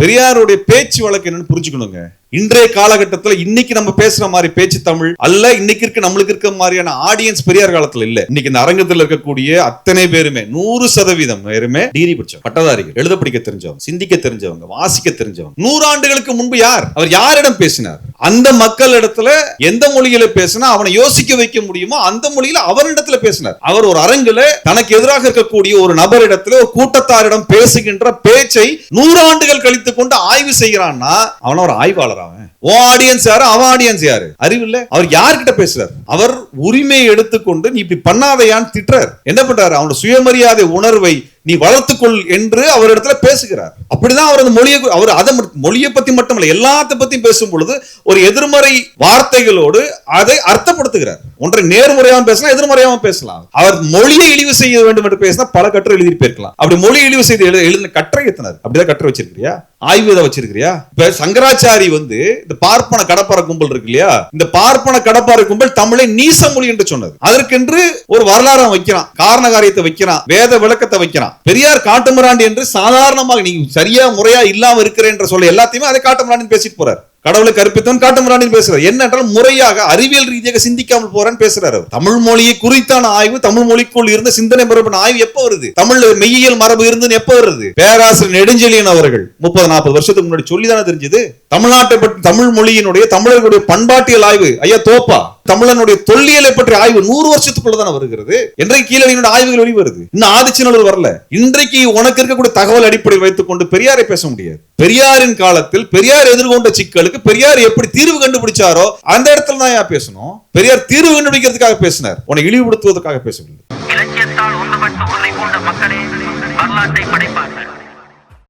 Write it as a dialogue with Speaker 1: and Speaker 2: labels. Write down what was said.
Speaker 1: பெரியாருடைய பேச்சு வழக்கு என்னன்னு புரிஞ்சுக்கணுங்க. இன்றைய காலகட்டத்தில் இன்னைக்கு நம்ம பேசுற மாதிரி பேச்சு தமிழ் அல்ல. இன்னைக்கு இருக்க நம்மளுக்கு இருக்க மாதிரியான ஆடியன்ஸ் பெரியார் காலத்துல இல்ல. இன்னைக்கு இந்த அரங்கத்தில் இருக்கக்கூடிய அத்தனை பேருமே 100% பேருமே டிகிரி படிச்சவங்க, பட்டதாரிகள், எழுத படிக்க தெரிஞ்சவங்க, சிந்திக்க தெரிஞ்சவங்க, வாசிக்க தெரிஞ்சவங்க. 100 ஆண்டுகளுக்கு முன்பு அவர் யாரிடம் பேசினார்? அந்த மக்கள் இடத்துல எந்த மொழியில பேசினா அவனை யோசிக்க வைக்க முடியுமோ அந்த மொழியில அவரிடத்துல பேசினார். அவர் ஒரு அரங்குல தனக்கு எதிராக இருக்கக்கூடிய ஒரு நபரிடத்துல ஒரு கூட்டத்தாரிடம் பேசுகின்ற பேச்சை 100 ஆண்டுகள் கழித்து கொண்டு ஆய்வு செய்கிறான்னா அவன ஒரு ஆய்வாளர். ஆடியன்ஸ் யாரு, அவன் ஆடியன்ஸ் யாரு? அறிவு இல்ல. அவர் யார்கிட்ட பேசுறார்? அவர் உரிமையை எடுத்துக்கொண்டு நீ இப்படி பண்ணாதையான்னு திட்டுறார். என்ன பண்றாரு? அவனோட சுயமரியாதை உணர்வை நீ வளர்த்துக்கொள் என்று அவர் இடத்துல பேசுகிறார். அப்படிதான் அவர் அந்த மொழியை, அவர் அதை மொழியை பத்தி மட்டுமல்ல எல்லாத்த பத்தியும் பேசும் பொழுது ஒரு எதிர்மறை வார்த்தைகளோடு அதை அர்த்தப்படுத்துகிறார். ஒன்றை நேர்முறையாகவும் பேசலாம், எதிர்மறையாகவும் பேசலாம். அவர் மொழியை இழிவு செய்ய வேண்டும் என்று பேசினா பல கட்டுரை எழுதி போயிருக்கலாம். அப்படி மொழி இழிவு செய்து எழுதின கட்டுரை எத்தனர்? அப்படிதான் கட்டுரை வச்சிருக்கிறியா? ஆய்வு இதை வச்சிருக்கிறியா? இப்ப சங்கராச்சாரி இந்த பார்ப்பன கடப்பார கும்பல் இருக்கு இல்லையா, இந்த பார்ப்பன கடப்பார கும்பல் தமிழை நீச மொழி என்று சொன்னது. அதற்கென்று ஒரு வரலாறு வைக்கிறான், காரண காரியத்தை வைக்கிறான், வேத விளக்கத்தை வைக்கிறான். பெரியார் காட்டுமிராண்டி என்று சாதாரணமாக நீ சரியா முறையா இல்லாம இருக்கிறேன் என்று சொல்ல எல்லாத்தையுமே அதை காட்டுமிராண்டி பேசிட்டு போறார். கடவுளை கற்பித்தவன் காட்டுமிராண்டி பேசுறாரு. என்ன என்றால் முறையாக அறிவியல் ரீதியாக சிந்திக்காமல் போறான்னு பேசுறாரு. தமிழ் மொழியை குறித்தான ஆய்வு, தமிழ் மொழிக்குள் இருந்த சிந்தனை மரபு ஆய்வு எப்ப வருது? தமிழ்ல மெய்யியல் மரபு இருந்து எப்ப வருது? பேராசிரியர் நெடுஞ்செழியன் அவர்கள் 30-40 வருஷத்துக்கு முன்னாடி சொல்லிதானே தெரிஞ்சது. தமிழ்நாட்டை பற்றி தமிழ் மொழியினுடைய தமிழர்களுடைய பண்பாட்டியல் ஆய்வு ஐயா தோப்பா, தமிழனுடைய தொல்லியலை பற்றி ஆய்வு 100 வருஷத்துக்குள்ளதான வருகிறது. இன்றைக்கு கீழடியினுடைய ஆய்வுகள் வெளிவருது. இன்னும் ஆதிச்சநல்லூர் வரல. இன்றைக்கு உனக்கு இருக்கக்கூடிய தகவல் அடிப்படையில் வைத்துக் கொண்டு பெரியாரை பேச முடியாது. பெரியாரின் காலத்தில் பெரியார் எதிர்கொண்ட சிக்கலுக்கு பெரியார் எப்படி தீர்வு கண்டுபிடிச்சாரோ அந்த இடத்துல தான் பேசணும். பெரியார் தீர்வு கண்டுபிடிக்கிறதுக்காக பேசினார், உன்னை இழிவுபடுத்துவதற்காக பேசவில்லை.